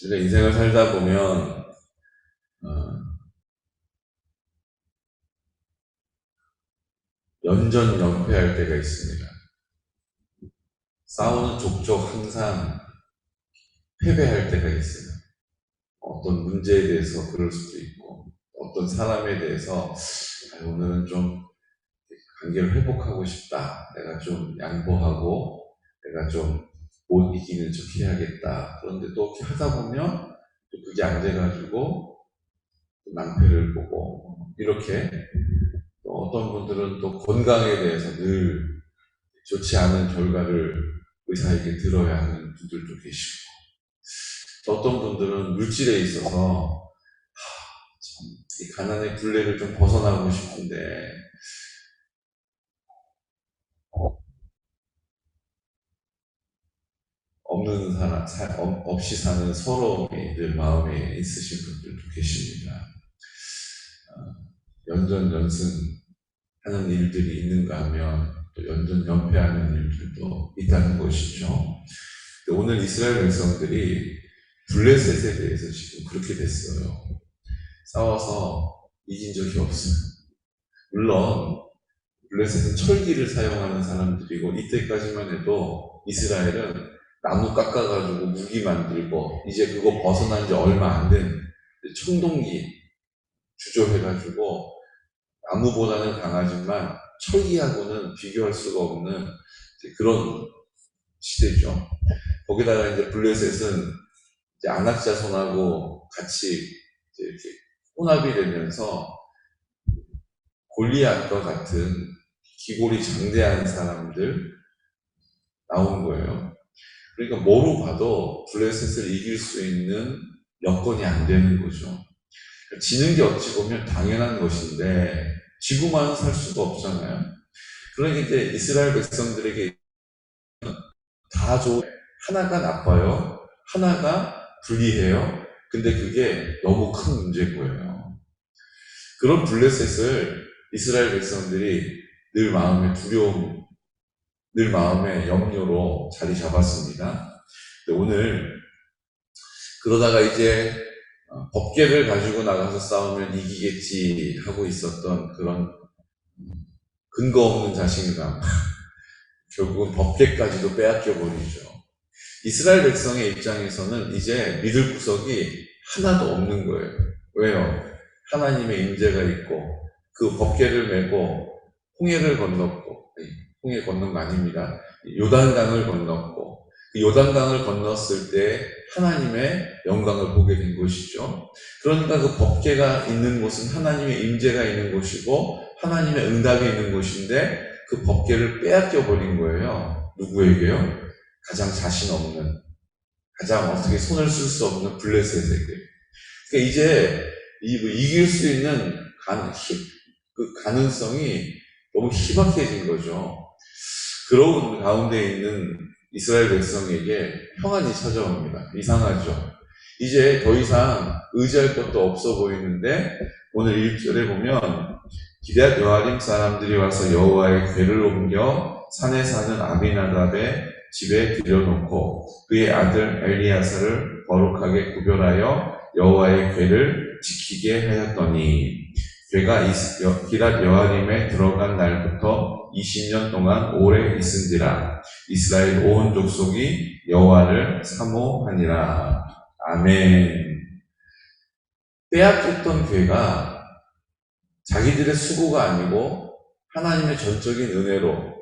우리가 인생을 살다 보면 연전연패할 때가 있습니다. 싸우는 족족 항상 패배할 때가 있어요. 어떤 문제에 대해서 그럴 수도 있고, 어떤 사람에 대해서 오늘은 좀 관계를 회복하고 싶다. 내가 좀 양보하고 내가 좀 못 이기는 척 해야겠다. 그런데 또 이렇게 하다 보면 또 그게 안 돼가지고 또 낭패를 보고, 이렇게 또 어떤 분들은 또 건강에 대해서 늘 좋지 않은 결과를 의사에게 들어야 하는 분들도 계시고, 또 어떤 분들은 물질에 있어서 이 가난의 굴레를 좀 벗어나고 싶은데 없이 사는 서러움이 늘 마음에 있으신 분들도 계십니다. 연전연승하는 일들이 있는가 하면 또 연전연패하는 일들도 있다는 것이죠. 오늘 이스라엘 백성들이 블레셋에 대해서 지금 그렇게 됐어요. 싸워서 이긴 적이 없어요. 물론 블레셋은 철기를 사용하는 사람들이고, 이때까지만 해도 이스라엘은 나무 깎아가지고 무기 만들고, 이제 그거 벗어난 지 얼마 안 된 청동기 주조해가지고 나무보다는 강하지만 철기하고는 비교할 수가 없는 그런 시대죠. 거기다가 이제 블레셋은 이제 안악자손하고 같이 이제 이렇게 혼합이 되면서 골리앗과 같은 기골이 장대한 사람들 나온 거예요. 그러니까 뭐로 봐도 블레셋을 이길 수 있는 여건이 안 되는 거죠. 지는 게 어찌 보면 당연한 것인데 지고만 살 수가 없잖아요. 그러니까 이제 이스라엘 백성들에게 다 좋은, 하나가 나빠요, 하나가 불리해요. 근데 그게 너무 큰 문제인 거예요. 그런 블레셋을 이스라엘 백성들이 늘 마음의 두려움, 늘 마음의 염려로 자리 잡았습니다. 오늘 그러다가 이제 법궤를 가지고 나가서 싸우면 이기겠지 하고 있었던 그런 근거 없는 자신감, 결국은 법궤까지도 빼앗겨 버리죠. 이스라엘 백성의 입장에서는 이제 믿을 구석이 하나도 없는 거예요. 왜요? 하나님의 임재가 있고 그 법궤를 메고 홍해를 건넜고, 홍해 건넌 거 아닙니다. 요단강을 건넜고, 그 요단강을 건넜을 때 하나님의 영광을 보게 된 것이죠. 그러니까 그 법궤가 있는 곳은 하나님의 임재가 있는 곳이고 하나님의 응답이 있는 곳인데, 그 법궤를 빼앗겨 버린 거예요. 누구에게요? 가장 자신 없는, 가장 어떻게 손을 쓸 수 없는 블레셋에게. 그러니까 이제 이길 수 있는 그 가능성이 너무 희박해진 거죠. 그런 가운데 있는 이스라엘 백성에게 평안이 찾아옵니다. 이상하죠. 이제 더 이상 의지할 것도 없어 보이는데, 오늘 1절에 보면 기럇 여아림 사람들이 와서 여호와의 궤를 옮겨 산에 사는 아미나답의 집에 들여놓고 그의 아들 엘리야사를 거룩하게 구별하여 여호와의 궤를 지키게 하였더니, 궤가 기럇 여아림에 들어간 날부터 20년 동안 오래 있은지라. 이스라엘 온 족속이 여호와를 사모하니라. 아멘. 빼앗겼던 궤가 자기들의 수고가 아니고 하나님의 전적인 은혜로,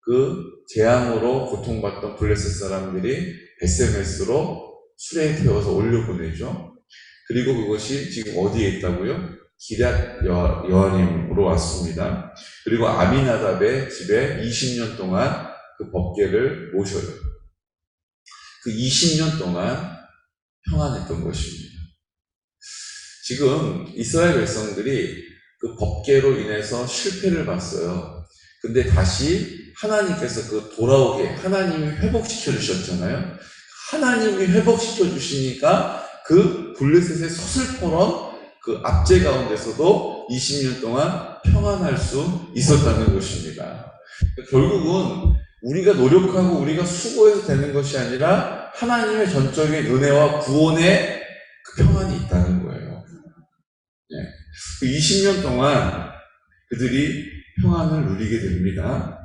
그 재앙으로 고통받던 블레셋 사람들이 베세메스로 수레에 태워서 올려보내죠. 그리고 그것이 지금 어디에 있다고요? 기럇 여아림으로 왔습니다. 그리고 아미나답의 집에 20년 동안 그 법궤를 모셔요. 그 20년 동안 평안했던 것입니다. 지금 이스라엘 백성들이 그 법궤로 인해서 실패를 봤어요. 근데 다시 하나님께서 그 돌아오게 하나님이 회복시켜 주셨잖아요. 하나님이 회복시켜 주시니까 그 블레셋의 서슬퍼런 그 압제 가운데서도 20년 동안 평안할 수 있었다는 것입니다. 결국은 우리가 노력하고 우리가 수고해서 되는 것이 아니라 하나님의 전적인 은혜와 구원의 그 평안이 있다는 거예요. 그 20년 동안 그들이 평안을 누리게 됩니다.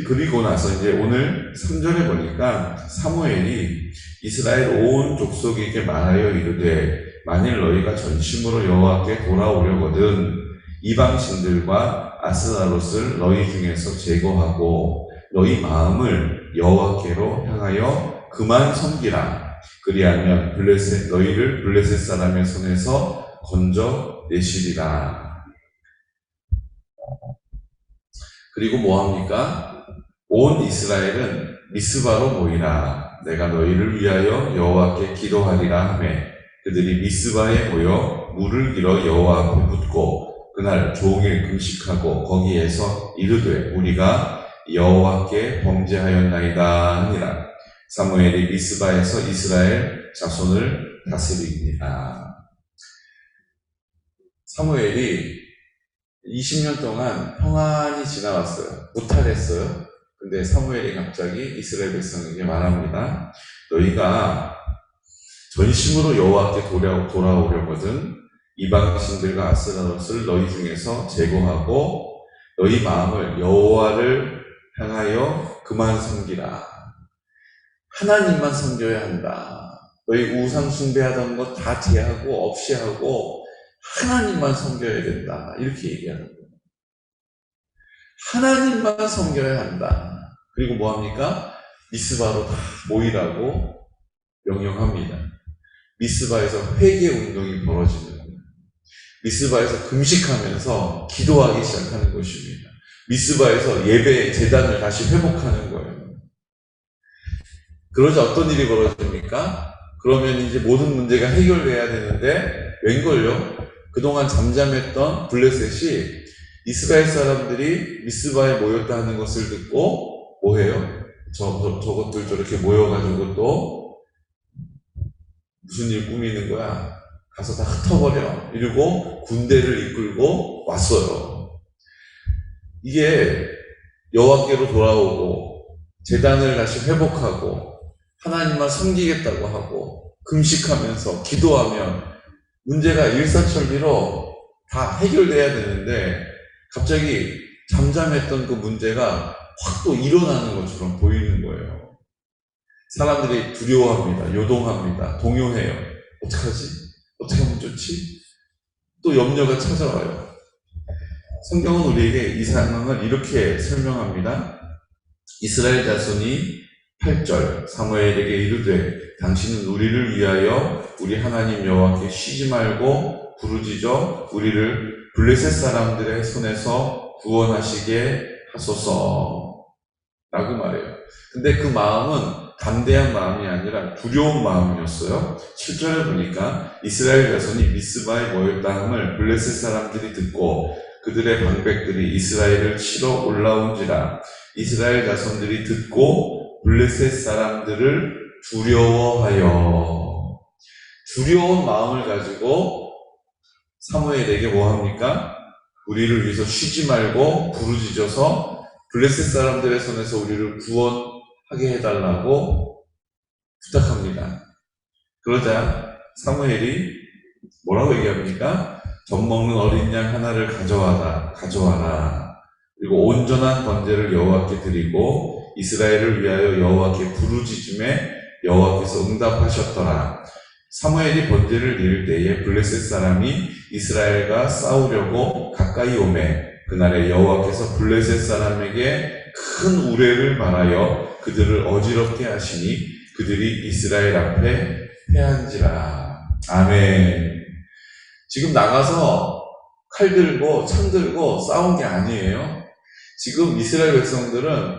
그리고 나서 이제 오늘 3절에 보니까 사무엘이 이스라엘 온 족속에게 말하여 이르되 만일 너희가 전심으로 여호와께 돌아오려거든 이방신들과 아스타롯을 너희 중에서 제거하고 너희 마음을 여호와께로 향하여 그만 섬기라. 그리하면 너희를 블레셋 사람의 손에서 건져 내시리라. 그리고 뭐합니까? 온 이스라엘은 미스바로 모이라. 내가 너희를 위하여 여호와께 기도하리라 하매 그들이 미스바에 모여 물을 길어 여호와 앞에 붓고 그날 종일 금식하고 거기에서 이르되 우리가 여호와께 범죄하였나이다 하니라. 사무엘이 미스바에서 이스라엘 자손을 다스립니다. 사무엘이 20년 동안 평안히 지나왔어요. 무탈했어요. 근데 사무엘이 갑자기 이스라엘 백성에게 말합니다. 너희가 전심으로 여호와께 돌아오려거든 이방신들과 아스타롯을 너희 중에서 제거하고 너희 마음을 여호와를 향하여 그만 섬기라. 하나님만 섬겨야 한다. 너희 우상 숭배하던 것 다 제하고 없이 하고 하나님만 섬겨야 된다. 이렇게 얘기하는 거예요. 하나님만 섬겨야 한다. 그리고 뭐합니까? 미스바로 다 모이라고 명령합니다. 미스바에서 회개 운동이 벌어지는 거예요. 미스바에서 금식하면서 기도하기 시작하는 것입니다. 미스바에서 예배 재단을 다시 회복하는 거예요. 그러자 어떤 일이 벌어집니까? 그러면 이제 모든 문제가 해결돼야 되는데 웬걸요? 그동안 잠잠했던 블레셋이 이스라엘 사람들이 미스바에 모였다 하는 것을 듣고 뭐해요? 저것들 저렇게 모여가지고 또 무슨 일 꾸미는 거야? 가서 다 흩어버려. 이러고 군대를 이끌고 왔어요. 이게 여호와께로 돌아오고 제단을 다시 회복하고 하나님만 섬기겠다고 하고 금식하면서 기도하면 문제가 일사천리로 다 해결돼야 되는데 갑자기 잠잠했던 그 문제가 확 또 일어나는 것처럼 보이는 거예요. 사람들이 두려워합니다. 요동합니다. 동요해요. 어떡하지? 어떻게 하면 좋지? 또 염려가 찾아와요. 성경은 우리에게 이 상황을 이렇게 설명합니다. 이스라엘 자손이 8절 사무엘에게 이르되 당신은 우리를 위하여 우리 하나님 여호와께 쉬지 말고 부르짖어 우리를 블레셋 사람들의 손에서 구원하시게 하소서 라고 말해요. 근데 그 마음은 담대한 마음이 아니라 두려운 마음이었어요. 7절에 보니까 이스라엘 자손이 미스바에 모였다함을 블레셋 사람들이 듣고 그들의 방백들이 이스라엘을 치러 올라온지라. 이스라엘 자손들이 듣고 블레셋 사람들을 두려워하여 두려운 마음을 가지고 사무엘에게 뭐합니까? 우리를 위해서 쉬지 말고 부르짖어서 블레셋 사람들의 손에서 우리를 구원하게 해달라고 부탁합니다. 그러자 사무엘이 뭐라고 얘기합니까? 젖 먹는 어린 양 하나를 가져와라. 그리고 온전한 번제를 여호와께 드리고 이스라엘을 위하여 여호와께 부르짖음에 여호와께서 응답하셨더라. 사무엘이 번제를 드릴 때에 블레셋 사람이 이스라엘과 싸우려고 가까이 오매 그날에 여호와께서 블레셋 사람에게 큰 우레를 말하여 그들을 어지럽게 하시니 그들이 이스라엘 앞에 패한지라. 아멘. 지금 나가서 칼 들고 창 들고 싸운 게 아니에요. 지금 이스라엘 백성들은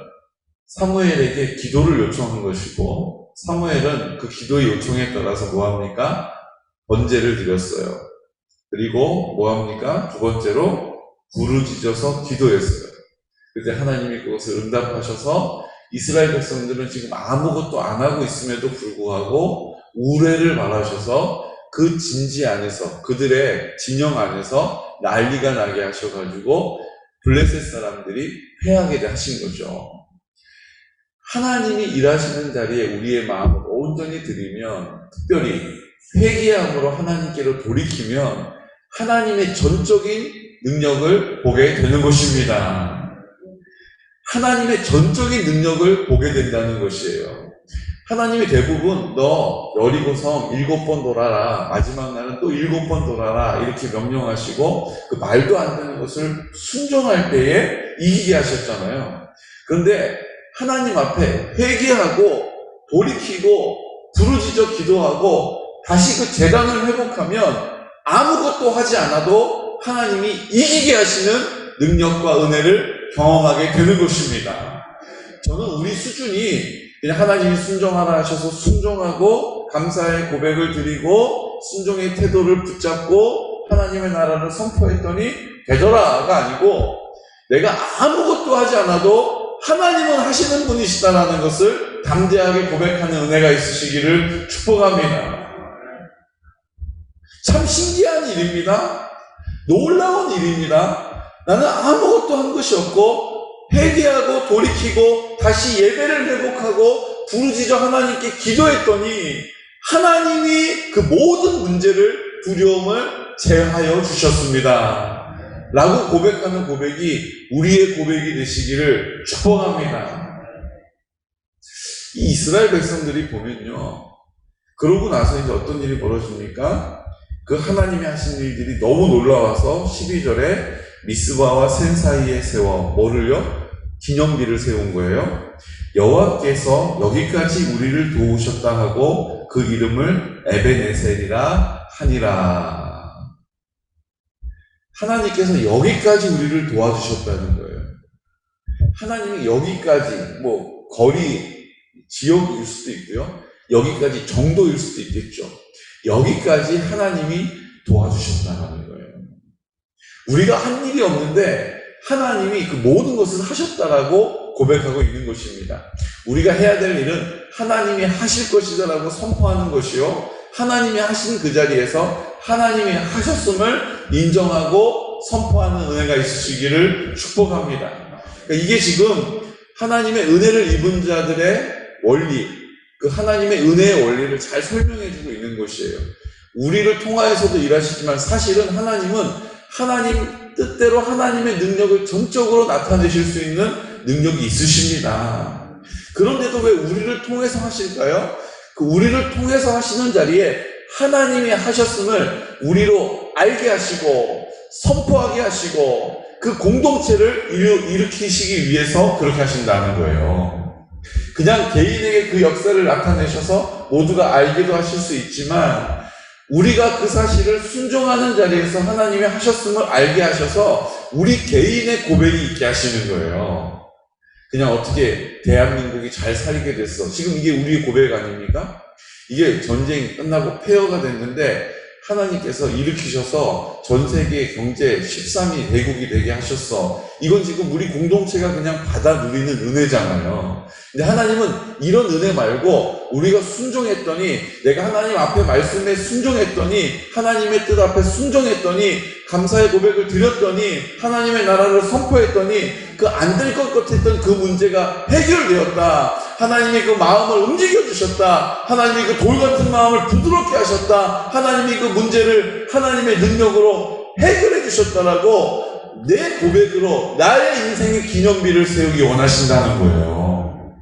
사무엘에게 기도를 요청한 것이고 사무엘은 그 기도의 요청에 따라서 뭐합니까? 번제를 드렸어요. 그리고 뭐합니까? 두 번째로 부르짖어서 기도했어요. 그때 하나님이 그것을 응답하셔서 이스라엘 백성들은 지금 아무것도 안 하고 있음에도 불구하고 우레를 말하셔서 그 진지 안에서 그들의 진영 안에서 난리가 나게 하셔가지고 블레셋 사람들이 패하게 하신 거죠. 하나님이 일하시는 자리에 우리의 마음을 온전히 드리면, 특별히 회개함으로 하나님께로 돌이키면 하나님의 전적인 능력을 보게 되는 것입니다. 하나님의 전적인 능력을 보게 된다는 것이에요. 하나님이 대부분 너 여리고성 7번 돌아라, 마지막 날은 또 7번 돌아라 이렇게 명령하시고 그 말도 안 되는 것을 순종할 때에 이기게 하셨잖아요. 그런데 하나님 앞에 회개하고 돌이키고 부르짖어 기도하고 다시 그 재단을 회복하면 아무것도 하지 않아도 하나님이 이기게 하시는 능력과 은혜를 경험하게 되는 것입니다. 저는 우리 수준이 그냥 하나님이 순종하라 하셔서 순종하고 감사의 고백을 드리고 순종의 태도를 붙잡고 하나님의 나라를 선포했더니 되더라가 아니고, 내가 아무것도 하지 않아도 하나님은 하시는 분이시다라는 것을 담대하게 고백하는 은혜가 있으시기를 축복합니다. 참 신기한 일입니다. 놀라운 일입니다. 나는 아무것도 한 것이 없고 회개하고 돌이키고 다시 예배를 회복하고 부르짖어 하나님께 기도했더니 하나님이 그 모든 문제를, 두려움을 제하여 주셨습니다. 라고 고백하는 고백이 우리의 고백이 되시기를 축복합니다. 이 이스라엘 백성들이 보면요, 그러고 나서 이제 어떤 일이 벌어집니까? 그 하나님이 하신 일들이 너무 놀라워서 12절에 미스바와 센 사이에 세워 뭐를요? 기념비를 세운 거예요. 여호와께서 여기까지 우리를 도우셨다 하고 그 이름을 에베네셀이라 하니라. 하나님께서 여기까지 우리를 도와주셨다는 거예요. 하나님이 여기까지, 뭐 거리, 지역일 수도 있고요, 여기까지 정도일 수도 있겠죠. 여기까지 하나님이 도와주셨다는 거예요. 우리가 한 일이 없는데 하나님이 그 모든 것을 하셨다라고 고백하고 있는 것입니다. 우리가 해야 될 일은 하나님이 하실 것이다라고 선포하는 것이요, 하나님이 하신 그 자리에서 하나님이 하셨음을 인정하고 선포하는 은혜가 있으시기를 축복합니다. 그러니까 이게 지금 하나님의 은혜를 입은 자들의 원리, 그 하나님의 은혜의 원리를 잘 설명해주고 있는 것이에요. 우리를 통하여서도 일하시지만 사실은 하나님은 하나님 뜻대로 하나님의 능력을 전적으로 나타내실 수 있는 능력이 있으십니다. 그런데도 왜 우리를 통해서 하실까요? 그 우리를 통해서 하시는 자리에 하나님이 하셨음을 우리로 알게 하시고 선포하게 하시고 그 공동체를 일으키시기 위해서 그렇게 하신다는 거예요. 그냥 개인에게 그 역사를 나타내셔서 모두가 알게도 하실 수 있지만, 우리가 그 사실을 순종하는 자리에서 하나님이 하셨음을 알게 하셔서 우리 개인의 고백이 있게 하시는 거예요. 그냥 어떻게 대한민국이 잘 살게 됐어, 지금 이게 우리의 고백 아닙니까? 이게 전쟁이 끝나고 폐허가 됐는데 하나님께서 일으키셔서 전 세계 경제 13위 대국이 되게 하셨어. 이건 지금 우리 공동체가 그냥 받아 누리는 은혜잖아요. 근데 하나님은 이런 은혜 말고 우리가 순종했더니, 내가 하나님 앞에 말씀에 순종했더니, 하나님의 뜻 앞에 순종했더니, 감사의 고백을 드렸더니, 하나님의 나라를 선포했더니 그 안 될 것 같았던 그 문제가 해결되었다. 하나님이 그 마음을 움직여주셨다. 하나님이 그 돌 같은 마음을 부드럽게 하셨다. 하나님이 그 문제를 하나님의 능력으로 해결해 주셨다라고 내 고백으로 나의 인생의 기념비를 세우기 원하신다는 거예요.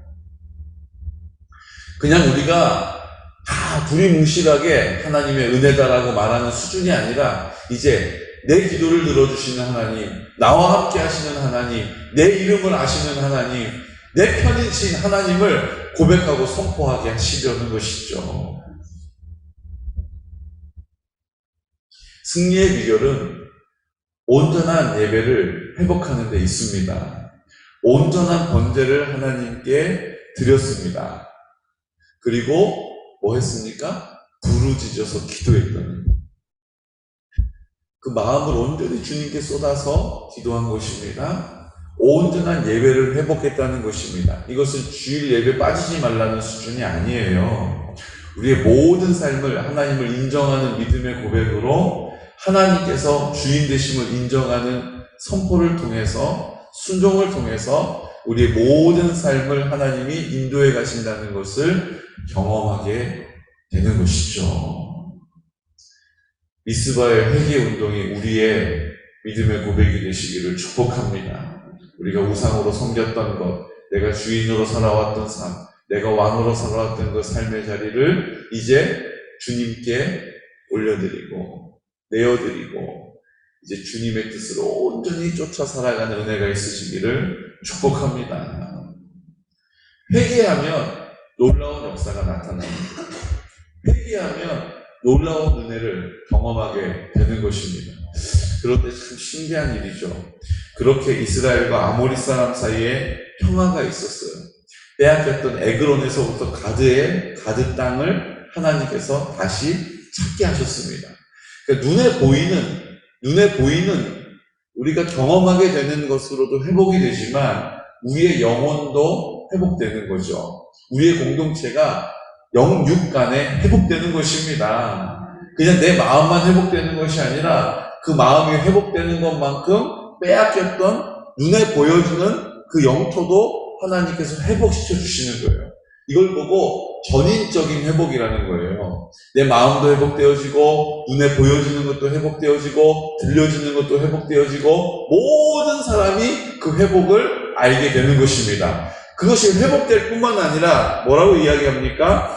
그냥 우리가 다 두리뭉실하게 하나님의 은혜다라고 말하는 수준이 아니라, 이제 내 기도를 들어주시는 하나님, 나와 함께 하시는 하나님, 내 이름을 아시는 하나님, 내 편이신 하나님을 고백하고 선포하게 하시려는 것이죠. 승리의 비결은 온전한 예배를 회복하는 데 있습니다. 온전한 번제를 하나님께 드렸습니다. 그리고 뭐 했습니까? 부르짖어서 기도했더니 그 마음을 온전히 주님께 쏟아서 기도한 것입니다. 온전한 예배를 회복했다는 것입니다. 이것은 주일 예배 빠지지 말라는 수준이 아니에요. 우리의 모든 삶을 하나님을 인정하는 믿음의 고백으로 하나님께서 주인 되심을 인정하는 선포를 통해서, 순종을 통해서 우리의 모든 삶을 하나님이 인도해 가신다는 것을 경험하게 되는 것이죠. 미스바의 회개 운동이 우리의 믿음의 고백이 되시기를 축복합니다. 우리가 우상으로 섬겼던 것, 내가 주인으로 살아왔던 삶, 내가 왕으로 살아왔던 그 삶의 자리를 이제 주님께 올려드리고 내어드리고 이제 주님의 뜻으로 온전히 쫓아 살아가는 은혜가 있으시기를 축복합니다. 회개하면 놀라운 역사가 나타납니다. 회개하면 놀라운 은혜를 경험하게 되는 것입니다. 그런데 참 신기한 일이죠. 그렇게 이스라엘과 아모리 사람 사이에 평화가 있었어요. 빼앗겼던 에그론에서부터 가드 땅을 하나님께서 다시 찾게 하셨습니다. 그러니까 눈에 보이는 우리가 경험하게 되는 것으로도 회복이 되지만 우리의 영혼도 회복되는 거죠. 우리의 공동체가 영육 간에 회복되는 것입니다. 그냥 내 마음만 회복되는 것이 아니라 그 마음이 회복되는 것만큼 빼앗겼던 눈에 보여주는 그 영토도 하나님께서 회복시켜 주시는 거예요. 이걸 보고 전인적인 회복이라는 거예요. 내 마음도 회복되어지고 눈에 보여지는 것도 회복되어지고 들려지는 것도 회복되어지고 모든 사람이 그 회복을 알게 되는 것입니다. 그것이 회복될 뿐만 아니라 뭐라고 이야기합니까?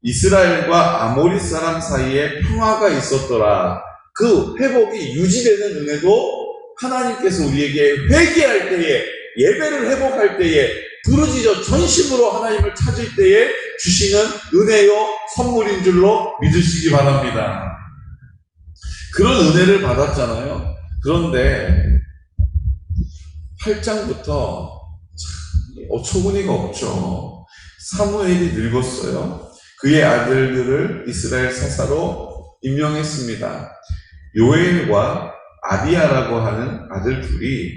이스라엘과 아모리 사람 사이에 평화가 있었더라. 그 회복이 유지되는 은혜도 하나님께서 우리에게 회개할 때에, 예배를 회복할 때에, 부르짖어 전심으로 하나님을 찾을 때에 주시는 은혜요 선물인 줄로 믿으시기 바랍니다. 그런 은혜를 받았잖아요. 그런데 8장부터 어처구니가 없죠. 사무엘이 늙었어요. 그의 아들들을 이스라엘 사사로 임명했습니다. 요엘과 아비야라고 하는 아들 둘이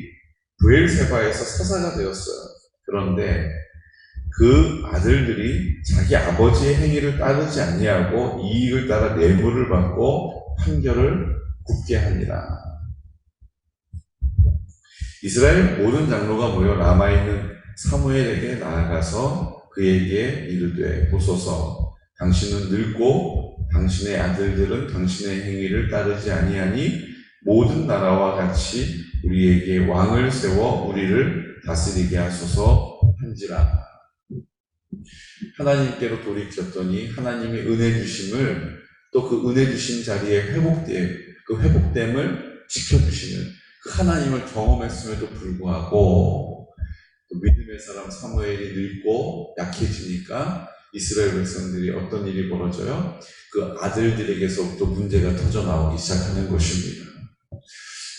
브엘세바에서 사사가 되었어요. 그런데 그 아들들이 자기 아버지의 행위를 따르지 아니하고 이익을 따라 내부를 받고 판결을 굳게 하니라. 이스라엘 모든 장로가 모여 라마에 있는 사무엘에게 나아가서 그에게 이르되 보소서 당신은 늙고 당신의 아들들은 당신의 행위를 따르지 아니하니 모든 나라와 같이 우리에게 왕을 세워 우리를 다스리게 하소서 한지라. 하나님께로 돌이켰더니 하나님의 은혜 주심을 또 그 은혜 주신 자리에 그 회복됨을 지켜주시는 그 하나님을 경험했음에도 불구하고 또 믿음의 사람 사무엘이 늙고 약해지니까 이스라엘 백성들이 어떤 일이 벌어져요? 그 아들들에게서부터 문제가 터져 나오기 시작하는 것입니다.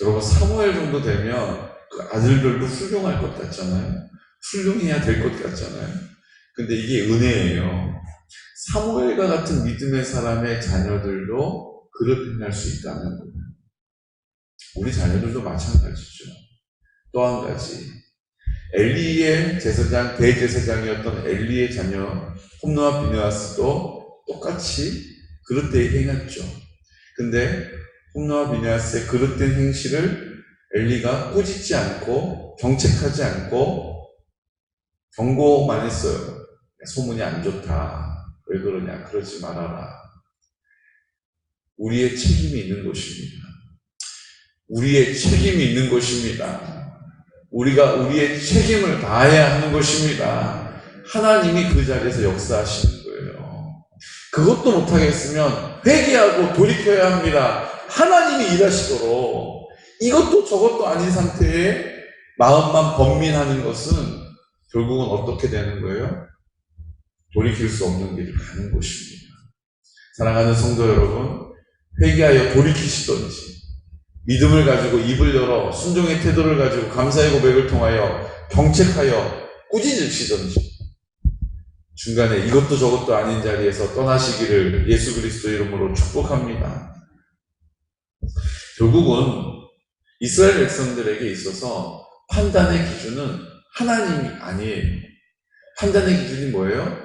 여러분 사무엘 정도 되면 그 아들들도 훌륭할 것 같잖아요. 훌륭해야 될 것 같잖아요. 근데 이게 은혜예요. 사무엘과 같은 믿음의 사람의 자녀들도 그릇 행할 수 있다는 거예요. 우리 자녀들도 마찬가지죠. 또 한 가지, 엘리의 제사장, 대제사장이었던 엘리의 자녀 홈노와 비느하스도 똑같이 그릇되게 행했죠. 근데 홈노와 비느하스의 그릇된 행실을 엘리가 꾸짖지 않고 정책하지 않고 경고만 했어요. 소문이 안 좋다. 왜 그러냐? 그러지 말아라. 우리의 책임이 있는 것입니다. 우리의 책임이 있는 것입니다. 우리가 우리의 책임을 다해야 하는 것입니다. 하나님이 그 자리에서 역사하시는 거예요. 그것도 못하겠으면 회개하고 돌이켜야 합니다. 하나님이 일하시도록. 이것도 저것도 아닌 상태에 마음만 번민하는 것은 결국은 어떻게 되는 거예요? 돌이킬 수 없는 길을 가는 것입니다. 사랑하는 성도 여러분, 회개하여 돌이키시던지 믿음을 가지고 입을 열어 순종의 태도를 가지고 감사의 고백을 통하여 경책하여 꾸짖으시던지 중간에 이것도 저것도 아닌 자리에서 떠나시기를 예수 그리스도 이름으로 축복합니다. 결국은 이스라엘 백성들에게 있어서 판단의 기준은 하나님이 아니에요. 판단의 기준이 뭐예요?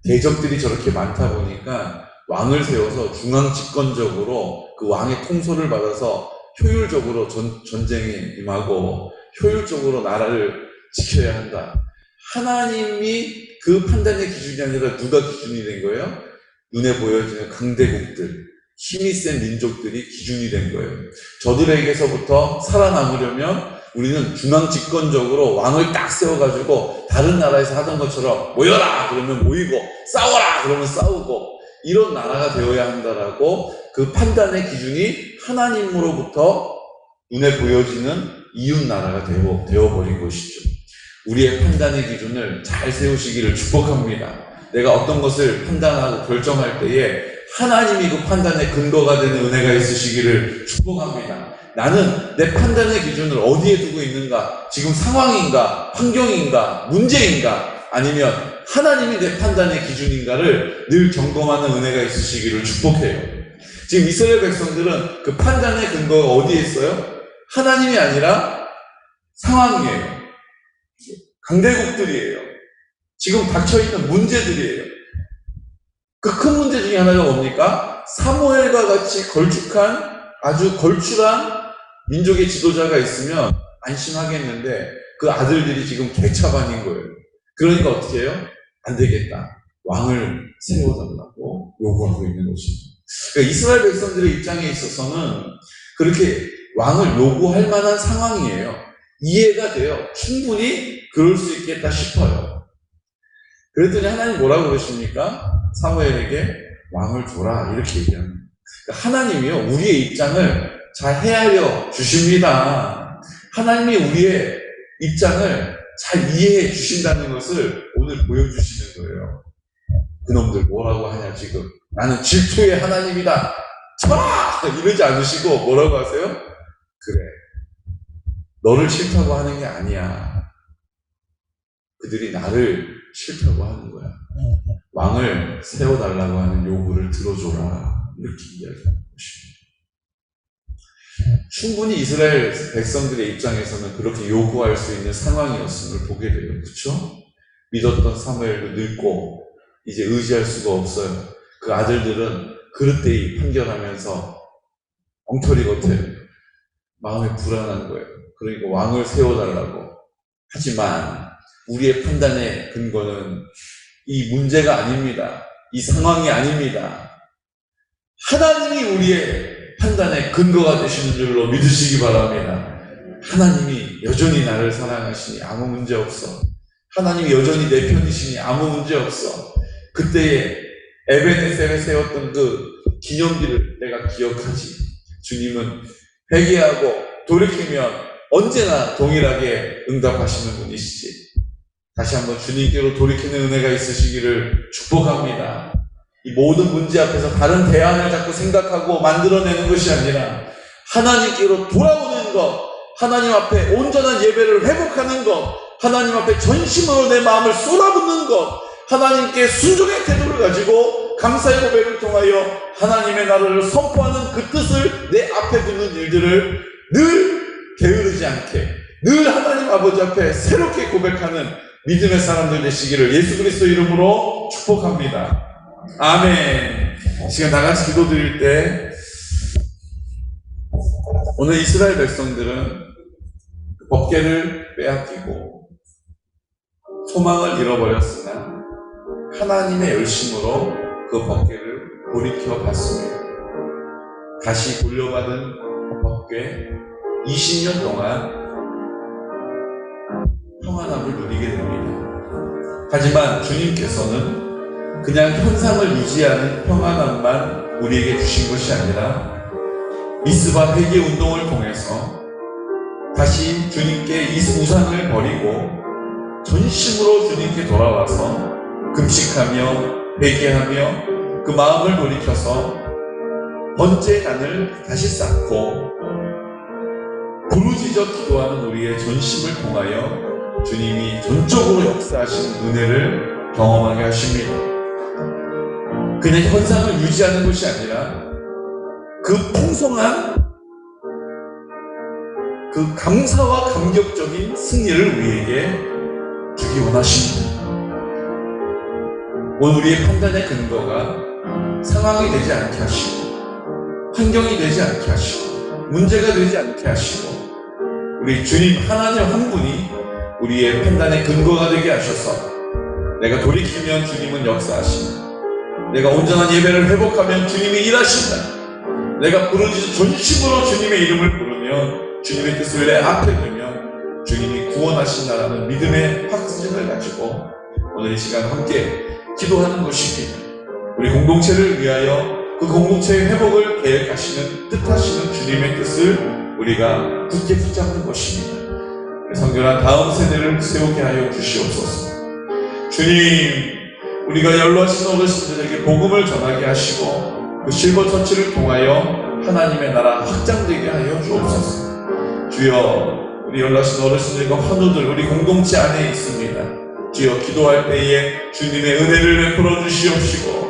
대적들이 저렇게 많다 보니까 왕을 세워서 중앙 집권적으로 그 왕의 통솔을 받아서 효율적으로 전쟁에 임하고 효율적으로 나라를 지켜야 한다. 하나님이 그 판단의 기준이 아니라 누가 기준이 된 거예요? 눈에 보여지는 강대국들, 힘이 센 민족들이 기준이 된 거예요. 저들에게서부터 살아남으려면 우리는 중앙 집권적으로 왕을 딱 세워가지고 다른 나라에서 하던 것처럼 모여라! 그러면 모이고, 싸워라! 그러면 싸우고, 이런 나라가 되어야 한다라고 그 판단의 기준이 하나님으로부터 눈에 보여지는 이웃 나라가 되어버린 것이죠. 우리의 판단의 기준을 잘 세우시기를 축복합니다. 내가 어떤 것을 판단하고 결정할 때에 하나님이 그 판단의 근거가 되는 은혜가 있으시기를 축복합니다. 나는 내 판단의 기준을 어디에 두고 있는가? 지금 상황인가? 환경인가? 문제인가? 아니면 하나님이 내 판단의 기준인가를 늘 점검하는 은혜가 있으시기를 축복해요. 지금 이스라엘 백성들은 그 판단의 근거가 어디에 있어요? 하나님이 아니라 상황이에요. 강대국들이에요. 지금 닥쳐있는 문제들이에요. 그 큰 문제 중에 하나가 뭡니까? 사무엘과 같이 걸쭉한 아주 걸출한 민족의 지도자가 있으면 안심하겠는데 그 아들들이 지금 개차반인 거예요. 그러니까 어떻게 해요? 안 되겠다. 왕을 세워달라고 요구하고 있는 것입니다. 그러니까 이스라엘 백성들의 입장에 있어서는 그렇게 왕을 요구할 만한 상황이에요. 이해가 돼요. 충분히 그럴 수 있겠다 싶어요. 그랬더니 하나님 뭐라고 그러십니까? 사무엘에게 왕을 줘라 이렇게 얘기합니다. 그러니까 하나님이요 우리의 입장을 잘 헤아려 주십니다. 하나님이 우리의 입장을 잘 이해해 주신다는 것을 오늘 보여주시는 거예요. 그놈들 뭐라고 하냐 지금. 나는 질투의 하나님이다. 쳐라! 이러지 않으시고 뭐라고 하세요? 그래. 너를 싫다고 하는 게 아니야. 그들이 나를 싫다고 하는 거야. 왕을 세워달라고 하는 요구를 들어줘라. 이렇게 이야기하는 것입니다. 충분히 이스라엘 백성들의 입장에서는 그렇게 요구할 수 있는 상황이었음을 보게 돼요. 그렇죠? 믿었던 사무엘도 늙고 이제 의지할 수가 없어요. 그 아들들은 그릇되이 판결하면서 엉터리 같아요. 마음이 불안한 거예요. 그러니까 왕을 세워달라고. 하지만 우리의 판단의 근거는 이 문제가 아닙니다. 이 상황이 아닙니다. 하나님이 우리의 판단의 근거가 되시는 줄로 믿으시기 바랍니다. 하나님이 여전히 나를 사랑하시니 아무 문제 없어. 하나님이 여전히 내 편이시니 아무 문제 없어. 그때에 에베네셀에 세웠던 그 기념비를 내가 기억하지. 주님은 회개하고 돌이키면 언제나 동일하게 응답하시는 분이시지. 다시 한번 주님께로 돌이키는 은혜가 있으시기를 축복합니다. 이 모든 문제 앞에서 다른 대안을 자꾸 생각하고 만들어내는 것이 아니라 하나님께로 돌아오는 것, 하나님 앞에 온전한 예배를 회복하는 것, 하나님 앞에 전심으로 내 마음을 쏟아붓는 것, 하나님께 순종의 태도를 가지고 감사의 고백을 통하여 하나님의 나라를 선포하는 그 뜻을 내 앞에 두는 일들을 늘 게으르지 않게, 늘 하나님 아버지 앞에 새롭게 고백하는 믿음의 사람들 되시기를 예수 그리스도 이름으로 축복합니다. 아멘. 시간 다 같이 기도 드릴 때 오늘 이스라엘 백성들은 법궤를 빼앗기고 소망을 잃어버렸으나 하나님의 열심으로 그 법궤를 돌이켜 봤습니다. 다시 돌려받은 법궤 20년 동안 평안함을 누리게 됩니다. 하지만 주님께서는 그냥 현상을 유지하는 평안함만 우리에게 주신 것이 아니라 미스바 회개 운동을 통해서 다시 주님께 이 우상을 버리고 전심으로 주님께 돌아와서 금식하며 회개하며 그 마음을 돌이켜서 번제 단을 다시 쌓고 부르짖어 기도하는 우리의 전심을 통하여 주님이 전적으로 역사하신 은혜를 경험하게 하십니다. 그냥 현상을 유지하는 것이 아니라 그 풍성한 그 감사와 감격적인 승리를 우리에게 주기 원하십니다. 오늘 우리의 판단의 근거가 상황이 되지 않게 하시고 환경이 되지 않게 하시고 문제가 되지 않게 하시고 우리 주님 하나님 한 분이 우리의 판단의 근거가 되게 하셔서 내가 돌이키면 주님은 역사하신다. 내가 온전한 예배를 회복하면 주님이 일하신다. 내가 부르짖어 전심으로 주님의 이름을 부르면 주님의 뜻을 내 앞에 두면 주님이 구원하신다라는 믿음의 확신을 가지고 오늘 이 시간 함께 기도하는 것입니다. 우리 공동체를 위하여 그 공동체의 회복을 계획하시는 뜻하시는 주님의 뜻을 우리가 굳게 붙잡는 것입니다. 성결한 다음 세대를 세우게 하여 주시옵소서. 주님, 우리가 연로하신 어르신들에게 복음을 전하게 하시고 그 실버 처치를 통하여 하나님의 나라 확장되게 하여 주옵소서. 주여, 우리 연로하신 어르신들과 환우들 우리 공동체 안에 있습니다. 주여, 기도할 때에 주님의 은혜를 베풀어 주시옵시고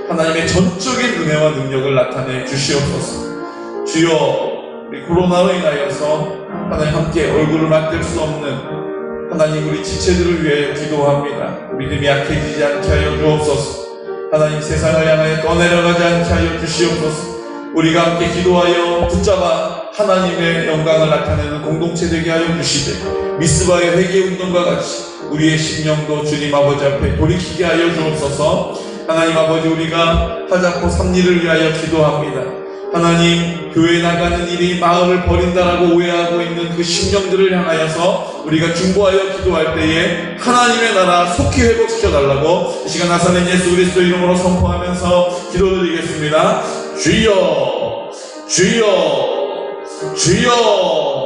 하나님의 전적인 은혜와 능력을 나타내 주시옵소서. 주여, 우리 코로나로 인하여서 하나님 함께 얼굴을 맞댈 수 없는 하나님 우리 지체들을 위해 기도합니다. 믿음이 약해지지 않게 하여 주옵소서. 하나님 세상을 향하여 떠내려가지 않게 하여 주시옵소서. 우리가 함께 기도하여 붙잡아 하나님의 영광을 나타내는 공동체 되게 하여 주시되 미스바의 회개운동과 같이 우리의 심령도 주님 아버지 앞에 돌이키게 하여 주옵소서. 하나님 아버지, 우리가 하자포 3일을 위하여 기도합니다. 하나님, 교회 나가는 일이 마음을 버린다라고 오해하고 있는 그 심령들을 향하여서 우리가 중보하여 기도할 때에 하나님의 나라 속히 회복시켜 달라고 이 시간 나사렛 예수 그리스도 이름으로 선포하면서 기도드리겠습니다. 주여, 주여, 주여.